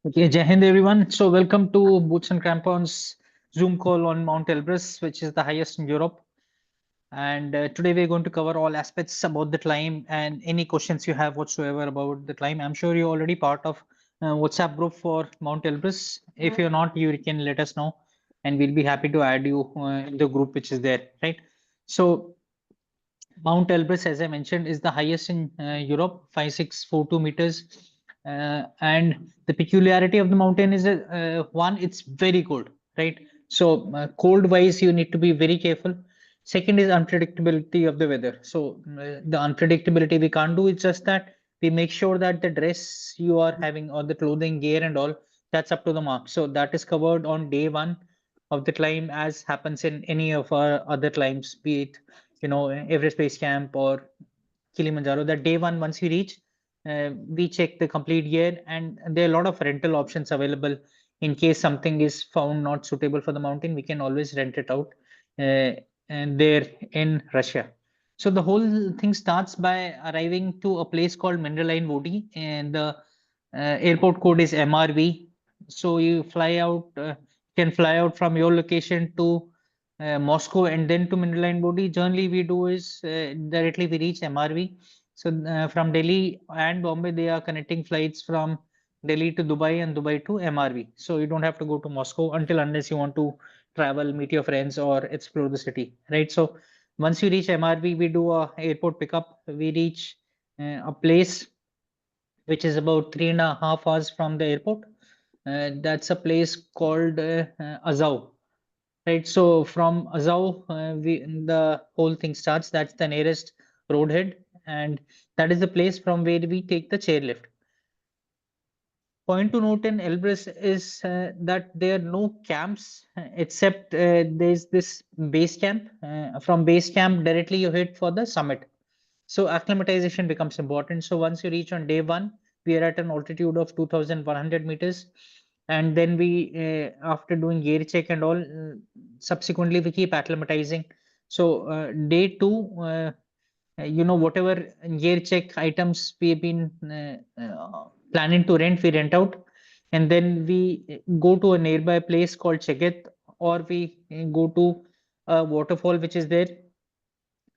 Okay, Jai Hind everyone. So welcome to Boots and Crampons Zoom call on Mount Elbrus, which is the highest in Europe. And today we're going to cover all aspects about the climb and any questions you have whatsoever about the climb. I'm sure you're already part of WhatsApp group for Mount Elbrus. If you're not, you can let us know, and we'll be happy to add you in the group which is there, right? So Mount Elbrus, as I mentioned, is the highest in Europe, 5642 meters. And the peculiarity of the mountain is one, it's very cold, right? So, cold wise, you need to be very careful. Second is unpredictability of the weather. So, the unpredictability we can't do, it's just that we make sure that the dress you are having or the clothing, gear, and all that's up to the mark. So, that is covered on day one of the climb, as happens in any of our other climbs, be it Everest Base Camp or Kilimanjaro. That day one, once we reach, we check the complete gear, and there are a lot of rental options available. In case something is found not suitable for the mountain, we can always rent it out, and there in Russia. So the whole thing starts by arriving to a place called Mineralline Vodi, and the airport code is MRV. So you fly out, can fly out from your location to Moscow and then to Mineral Body. Generally, we do is directly we reach MRV. So from Delhi and Bombay, they are connecting flights from Delhi to Dubai and Dubai to MRV. So you don't have to go to Moscow until unless you want to travel, meet your friends, or explore the city, right? So once you reach MRV, we do a airport pickup. We reach a place which is about 3.5 hours from the airport. That's a place called Azov. Right, so from Azov, the whole thing starts. That's the nearest roadhead, and that is the place from where we take the chairlift. Point to note in Elbrus is that there are no camps except there's this base camp. From base camp, directly you hit for the summit. So acclimatization becomes important. So once you reach on day one, we are at an altitude of 2,100 meters. And then after doing gear check and all, subsequently we keep acclimatizing. So day two, whatever gear check items we have been planning to rent, we rent out. And then we go to a nearby place called Cheget, or we go to a waterfall which is there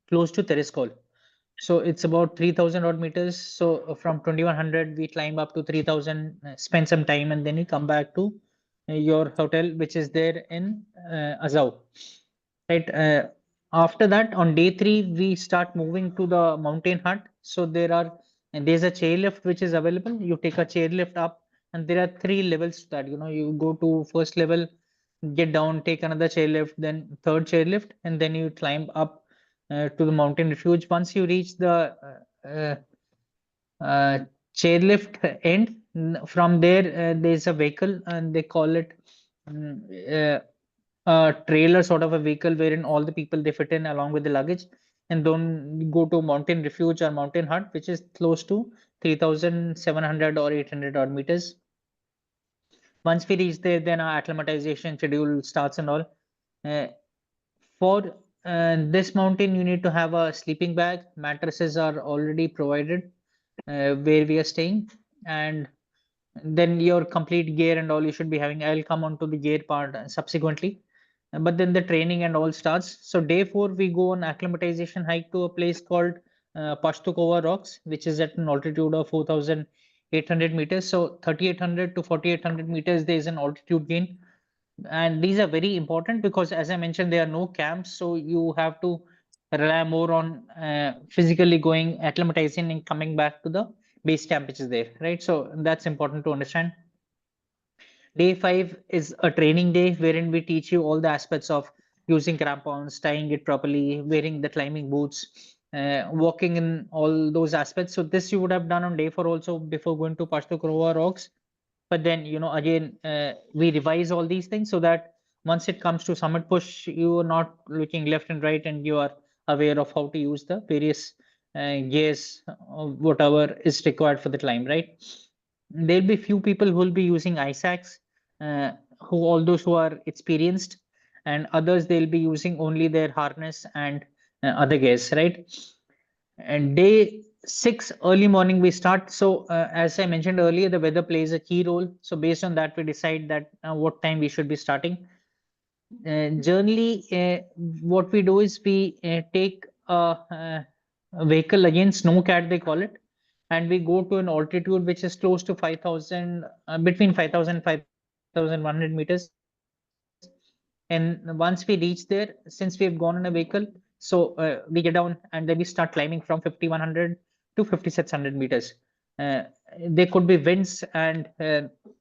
close to Tereskol. So it's about 3,000 odd meters. So from 2,100, we climb up to 3,000, spend some time, and then you come back to your hotel, which is there in Azov. Right. After that, on day three, we start moving to the mountain hut. So and there's a chairlift which is available. You take a chairlift up, and there are three levels to that. You go to first level, get down, take another chairlift, then third chairlift, and then you climb up to the mountain refuge. Once you reach the uh, chairlift end, from there there's a vehicle, and they call it mm, uh, a trailer sort of a vehicle wherein all the people they fit in along with the luggage, and don't go to mountain refuge or mountain hut, which is close to 3,700 or 800 odd meters. Once we reach there, then our acclimatization schedule starts and all. Uh, for this mountain, you need to have a sleeping bag. Mattresses are already provided where we are staying, and then your complete gear and all you should be having. I'll come on to the gear part subsequently. But then the training and all starts. So day four, we go on acclimatization hike to a place called Pashtukova Rocks, which is at an altitude of 4,800 meters. So 3,800 to 4,800 meters, there is an altitude gain, and these are very important because, as I mentioned, there are no camps, so you have to rely more on physically going, acclimatizing, and coming back to the base camp which is there, right? So that's important to understand. Day five is a training day wherein we teach you all the aspects of using crampons, tying it properly, wearing the climbing boots, walking in all those aspects. So this you would have done on day four also before going to Pashto Krova Rocks. But then, again, we revise all these things so that once it comes to summit push, you are not looking left and right, and you are aware of how to use the various gears, whatever is required for the climb, right? There'll be few people who will be using ice axe, uh, who all those who are experienced, and others they'll be using only their harness and other gears, right? And day 6 early morning we start. So as I mentioned earlier, the weather plays a key role. So based on that, we decide that what time we should be starting. Generally, what we do is we take a vehicle, again snowcat they call it, and we go to an altitude which is close to 5,000, between 5,000 and 5,100 meters. And once we reach there, since we have gone in a vehicle, so we get down and then we start climbing from 5,100 to 5,600 meters. Uh, there could be winds, and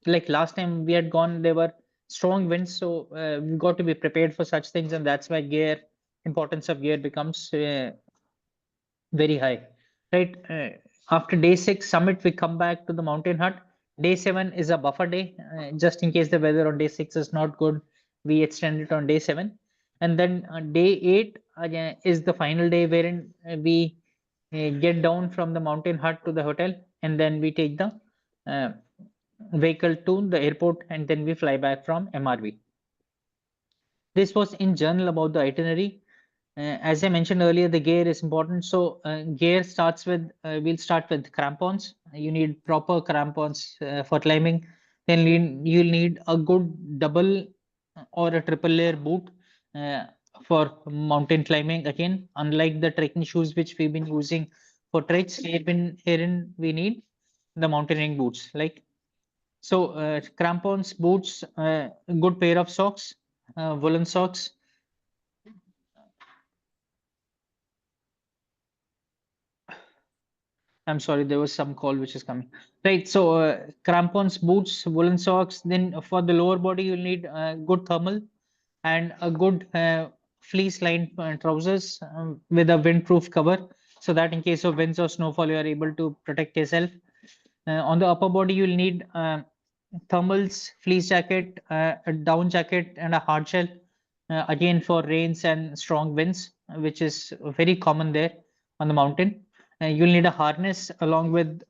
like last time we had gone, there were strong winds, so we got to be prepared for such things, and that's why gear importance of gear becomes very high, right? After day 6 summit, we come back to the mountain hut. Day 7 is a buffer day, just in case the weather on day 6 is not good. We extend it on day 7, and then day 8 is the final day wherein we get down from the mountain hut to the hotel, and then we take the uh, vehicle to the airport, and then we fly back from MRV. This was in general about the itinerary. As I mentioned earlier, the gear is important. So gear starts with, we'll start with crampons. You need proper crampons for climbing. Then you'll need a good double or a triple layer boot uh, for mountain climbing. Again, unlike the trekking shoes which we've been using for treks, herein we need the mountaineering boots. Like so, crampons, boots, a good pair of socks, woolen socks. I'm sorry, there was some call which is coming. Right, so crampons, boots, woolen socks. Then for the lower body, you'll need good thermal and a good fleece-lined trousers with a windproof cover, so that in case of winds or snowfall, you are able to protect yourself. On the upper body, you'll need thermals, fleece jacket, a down jacket, and a hard shell. Again, for rains and strong winds, which is very common there on the mountain. You'll need a harness along with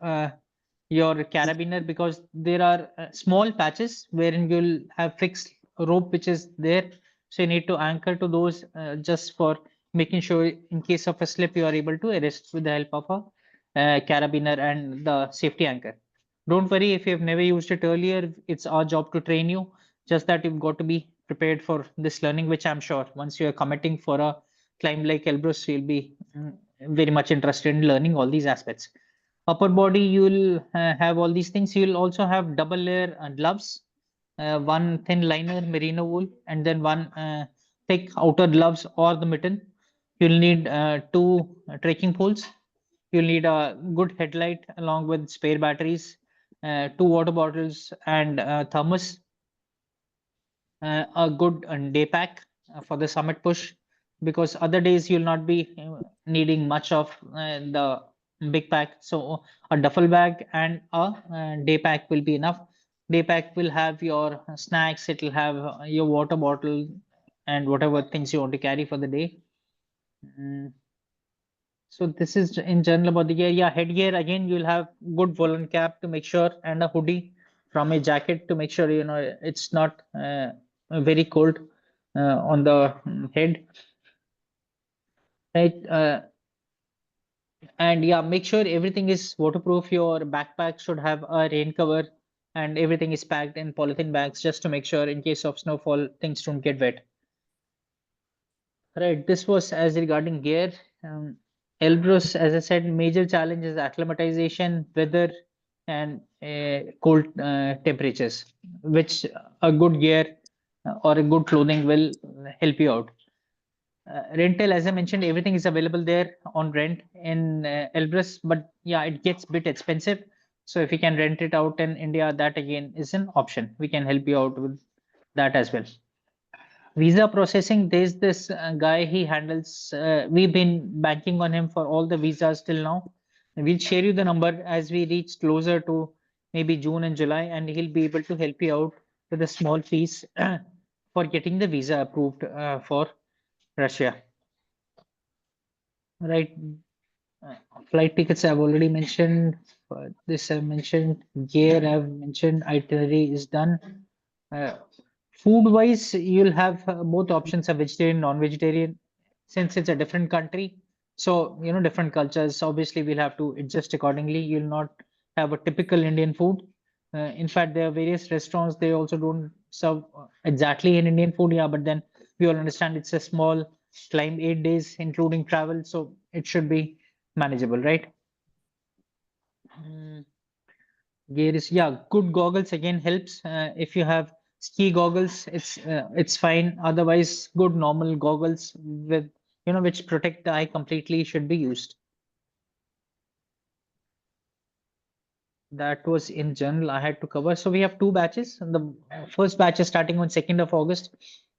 your carabiner, because there are small patches wherein you'll have fixed rope which is there. So you need to anchor to those, just for making sure in case of a slip you are able to arrest with the help of a carabiner and the safety anchor. Don't worry if you've never used it earlier, it's our job to train you. Just that you've got to be prepared for this learning, which I'm sure once you're committing for a climb like Elbrus, you'll be very much interested in learning all these aspects. Upper body, you'll have all these things. You'll also have double layer gloves, one thin liner merino wool, and then one thick outer gloves or the mitten. You'll need two trekking poles. You'll need a good headlight along with spare batteries, two water bottles, and thermos, a good day pack for the summit push, because other days you'll not be needing much of the big pack. So a duffel bag and a day pack will be enough. Day pack will have your snacks, it will have your water bottle and whatever things you want to carry for the day. Mm, so this is in general about the gear. Yeah, headgear, again, you'll have good woolen cap to make sure, and a hoodie from a jacket to make sure it's not very cold on the head, right? And yeah, make sure everything is waterproof. Your backpack should have a rain cover, and everything is packed in polythene bags just to make sure in case of snowfall things don't get wet. Right, this was as regarding gear. Um, Elbrus, as I said, major challenge is acclimatization, weather, and cold temperatures, which a good gear or a good clothing will help you out. Rental, as I mentioned, everything is available there on rent in Elbrus, but yeah, it gets a bit expensive. So if you can rent it out in India, that again is an option. We can help you out with that as well. Visa processing, there's this guy, he handles, we've been banking on him for all the visas till now. We'll share you the number as we reach closer to maybe June and July, and he'll be able to help you out with a small fees for getting the visa approved for Russia. Right. Uh, Flight tickets I've already mentioned. This I've mentioned. Gear I've mentioned. Itinerary is done. Uh, Food wise, you'll have both options of vegetarian, non-vegetarian. Since it's a different country, So, different cultures, obviously, we'll have to adjust accordingly. You'll not have a typical Indian food. In fact, there are various restaurants, they also don't serve exactly an Indian food. Yeah, but then we all understand it's a small climb, 8 days, including travel. So it should be manageable, right? Mm, Gear is, yeah, good goggles again helps. If you have ski goggles, it's fine. Otherwise, good normal goggles with, which protect the eye completely should be used. That was in general I had to cover. So we have two batches. And the first batch is starting on 2nd of August.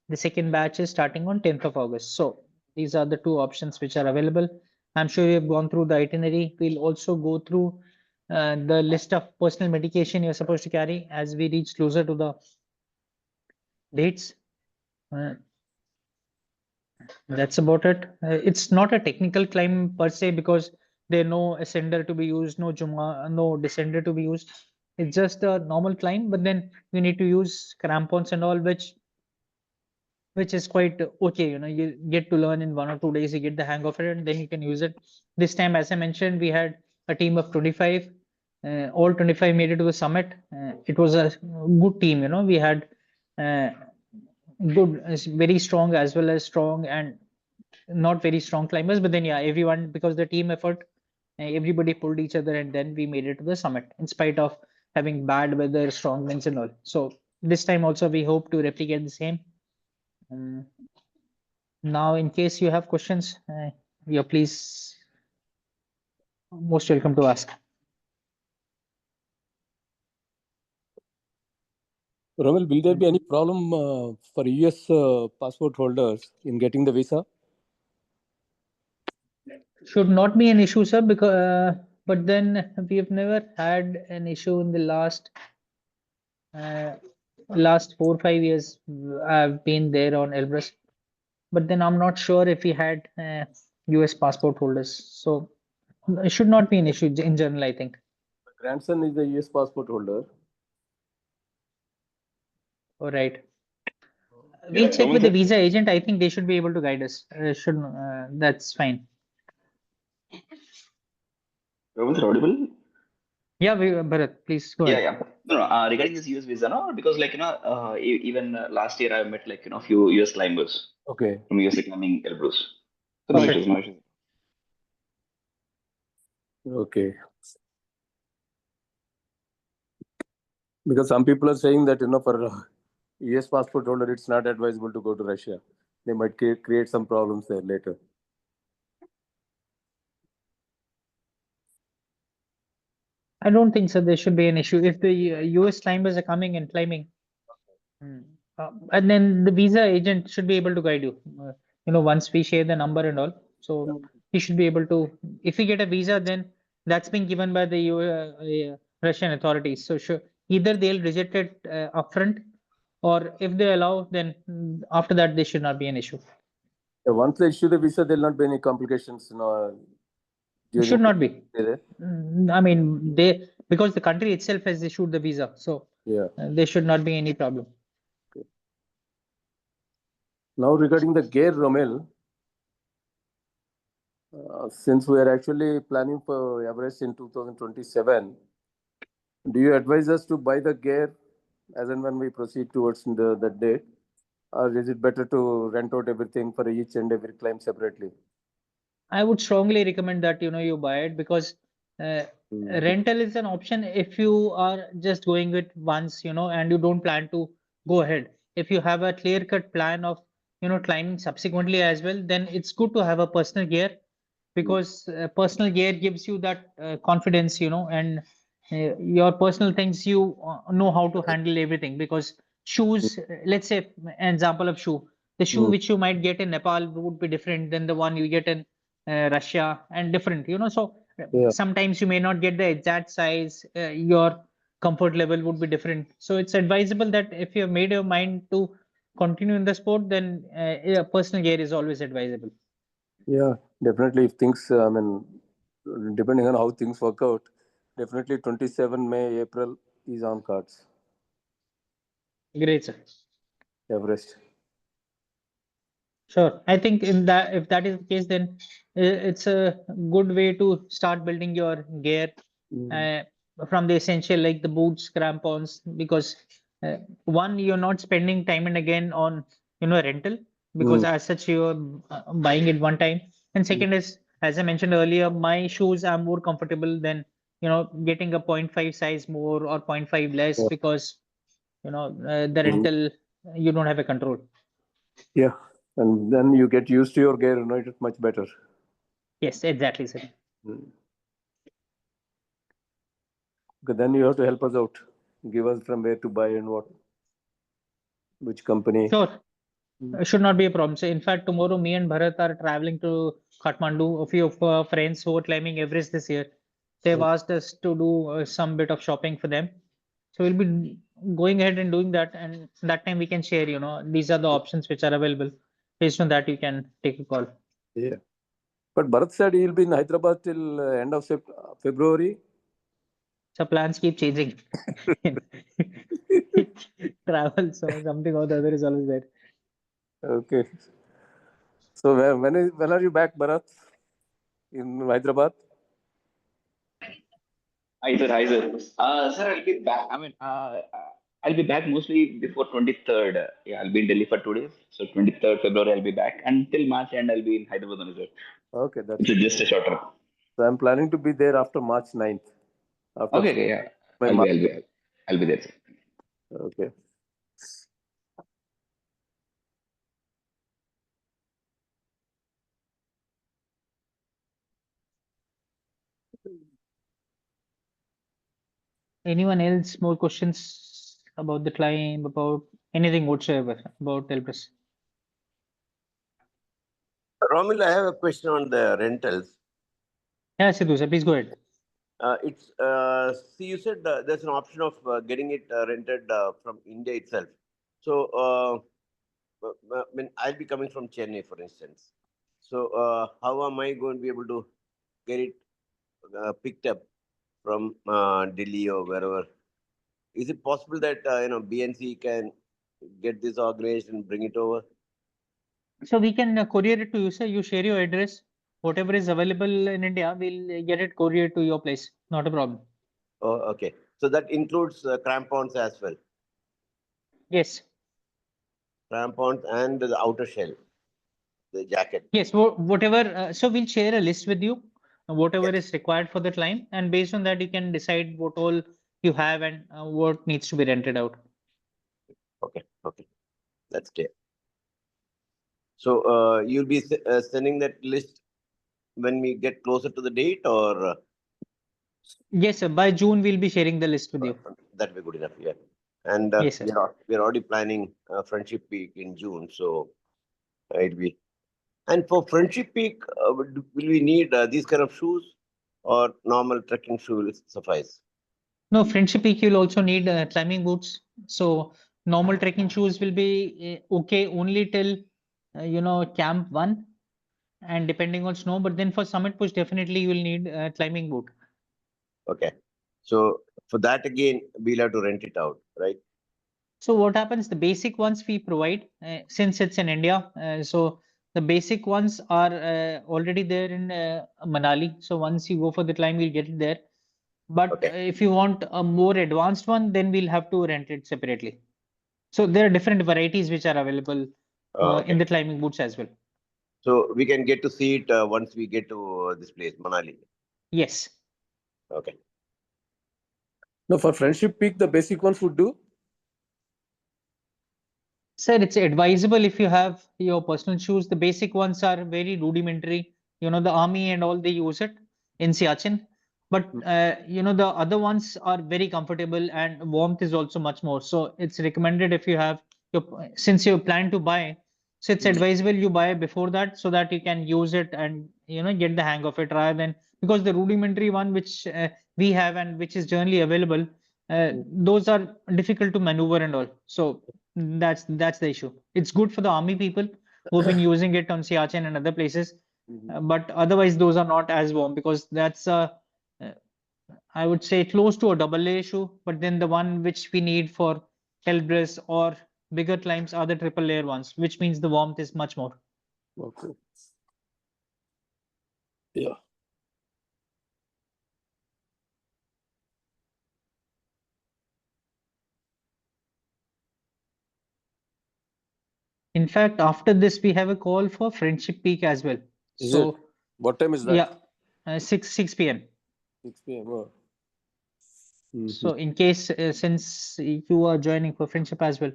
The second batch is starting on 10th of August. So these are the two options which are available. I'm sure you have gone through the itinerary. We'll also go through the list of personal medication you're supposed to carry as we reach closer to the dates. Uh, That's about it. It's not a technical climb per se because there are no ascender to be used, no descender to be used. It's just a normal climb, but then you need to use crampons and all, which is quite okay. You get to learn in 1 or 2 days, you get the hang of it, and then you can use it. This time, as I mentioned, we had a team of 25. All 25 made it to the summit. It was a good team. We had uh, good, very strong as well as strong and not very strong climbers, but then yeah, everyone, because the team effort, everybody pulled each other, and then we made it to the summit in spite of having bad weather, strong winds, and all. So this time also we hope to replicate the same. Um, Now, in case you have questions, you're please most welcome to ask. Romel, will there be any problem for US passport holders in getting the visa? Should not be an issue, sir, because but then we have never had an issue in the uh, last 4 or 5 years. I've been there on Elbrus, but then I'm not sure if we had US passport holders. So it should not be an issue in general, I think. My grandson is a US passport holder. All right. Yeah, We'll check Roman with the sir. visa agent. I think they should be able to guide us. Should That's fine. Roman sir, audible? Yeah, Bharat, please go Yeah, ahead. yeah. No, no, regarding this US visa, no, because even last year I met few US climbers Okay. from US climbing Elbrus. So no issues, Perfect. no issues. Okay. Because some people are saying that, for US passport holder, it's not advisable to go to Russia. They might create some problems there later. I don't think so. There should be an issue if the US climbers are coming and climbing. Hmm. And then the visa agent should be able to guide you. Once we share the number and all, so he should be able to. If we get a visa, then that's been given by the Russian authorities. So sure, either they'll reject it upfront, or if they allow, then after that there should not be an issue. Once they issue the visa, there'll not be any complications, It during should the not be. stay there. I mean, because the country itself has issued the visa, so Yeah. there should not be any problem. Now regarding the gear, Romel, since we are actually planning for Everest in 2027, do you advise us to buy the gear as and when we proceed towards that date? Or is it better to rent out everything for each and every climb separately? I would strongly recommend that you buy it because uh, Mm. rental is an option if you are just going it once, and you don't plan to go ahead. If you have a clear-cut plan of climbing subsequently as well, then it's good to have a personal gear Mm. because personal gear gives you that confidence, and your personal things you know how to handle everything because shoes, let's say an example of shoe, the shoe Mm. which you might get in Nepal would be different than the one you get in Russia and different, so Yeah, sometimes you may not get the exact size, your comfort level would be different. So it's advisable that if you have made your mind to continue in the sport, then yeah, personal gear is always advisable. yeah, definitely. If things, depending on how things work out, definitely 27 May, April is on cards. Great, sir. Everest. Sure. I think in that, if that is the case, then it's a good way to start building your gear Mm. uh, from the essential, like the boots, crampons, because one, you're not spending time and again on, rental, because Mm. as such you're buying it one time. And Mm. second is, as I mentioned earlier, my shoes are more comfortable than, getting a point 0.5 size more or point 0.5 less, Yeah. because, the Mm. rental, you don't have a control. Yeah. And then you get used to your gear, it's much better. Yes, exactly, sir. Mm. Okay, then you have to help us out. Give us from where to buy and what, which company. Sure. Mm. Should not be a problem. So, in fact, tomorrow me and Bharat are traveling to Kathmandu. A few of our friends who are climbing Everest this year, they've Mm. asked us to do some bit of shopping for them. So we'll be going ahead and doing that, and that time we can share. These are the options which are available. Based on that, you can take a call. Yeah. But Bharat said he'll be in Hyderabad till end of February. So plans keep changing. Travel, so something or the other is always there. Okay. So when are you back, Bharat, in Hyderabad? Hi sir, hi sir. Sir, I'll be back. I'll be back mostly before 23rd. Yeah, I'll be in Delhi for 2 days. So 23rd February I'll be back. Until March end I'll be in Hyderabad only, sir. Okay, that's It's good. just a short trip. So I'm planning to be there after March 9th. After Okay, okay, yeah. my I'll be, March. I'll be, I'll be there, sir. Okay. Anyone else more questions about the climb, about anything whatsoever about Elbrus? Romil, I have a question on the rentals. Yeah, Sidhu, sir, please go ahead. It's see, you said there's an option of getting it rented from India itself. So, I mean, I'll be coming from Chennai, for instance. So, how am I going to be able to get it picked up from Delhi or wherever? Is it possible that BNC can get this organized and bring it over? So we can courier it to you, sir. You share your address. Whatever is available in India, we'll get it courier to your place. Not a problem. Oh, okay. So that includes crampons as well, Yes. crampons and the outer shell, the jacket. Yes. Whatever. So we'll share a list with you, whatever Yes. is required for the climb, and based on that, you can decide what all you have and what needs to be rented out. Okay. Okay. That's clear. So you'll be sending that list when we get closer to the date, or Yes, sir. By June, we'll be sharing the list with you. that will be good enough. Yeah. And Yes, sir. we're already planning Friendship Peak in June, so it'll be. And for Friendship Peak, will we need these kind of shoes, or normal trekking shoes suffice? No, Friendship Peak, you'll also need climbing boots. So normal trekking shoes will be okay only till camp one, and depending on snow. But then for summit push, definitely you will need a climbing boot. Okay. So for that again, we'll have to rent it out, right? So what happens? The basic ones we provide since it's in India. So the basic ones are already there in Manali. So once you go for the climb, you'll get it there. But Okay. if you want a more advanced one, then we'll have to rent it separately. So there are different varieties which are available in Okay. the climbing boots as well. So we can get to see it once we get to this place, Manali. Yes. Okay. No, for Friendship Peak, the basic ones would do. Sir, it's advisable if you have your personal shoes. The basic ones are very rudimentary. The army and all, they use it in Siachen. But Mm. the other ones are very comfortable, and warmth is also much more. So it's recommended if you have since you plan to buy, so it's Mm. advisable you buy before that, so that you can use it and get the hang of it, rather than, because the rudimentary one which we have and which is generally available, Mm. those are difficult to maneuver and all. So that's the issue. It's good for the army people who've been using it on Siachen and other places, Mhm. but otherwise those are not as warm, because that's uh, I would say close to a double A issue. But then the one which we need for Elbrus or bigger climbs are the triple layer ones, which means the warmth is much more. Okay. Yeah. In fact, after this, we have a call for Friendship Peak as well. Is So, it? What time is that? yeah, 6 p.m. 6 p.m. Oh. Mhm. So, in case since you are joining for Friendship as well,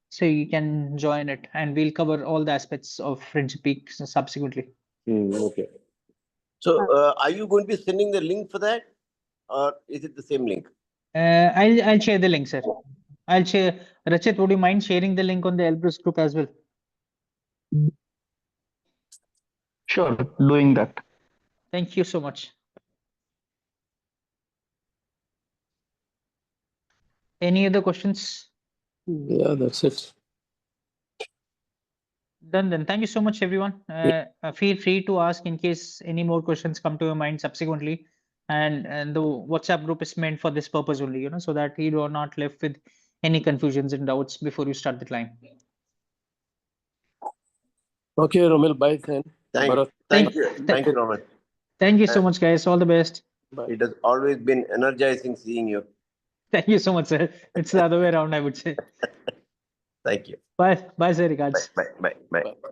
so you can join it, and we'll cover all the aspects of Friendship Peak subsequently. Okay. So, are you going to be sending the link for that, or is it the same link? I'll share the link, sir. I'll share. Rachit, would you mind sharing the link on the Elbrus group as well? Sure, doing that. Thank you so much. Any other questions? Yeah, that's it. Done then. Thank you so much, everyone. Feel free to ask in case any more questions come to your mind subsequently. And the WhatsApp group is meant for this purpose only, so that you are not left with any confusions and doubts before you start the climb. Okay, Romil, bye then. Thank Bharat, you, Roman. Thank you so much, guys. All the best. bye. It has always been energizing seeing you. Thank you so much, sir. It's the other way around, I would say. Thank you. Bye. Bye, sir. Bye, Regards. bye, bye, bye. Bye.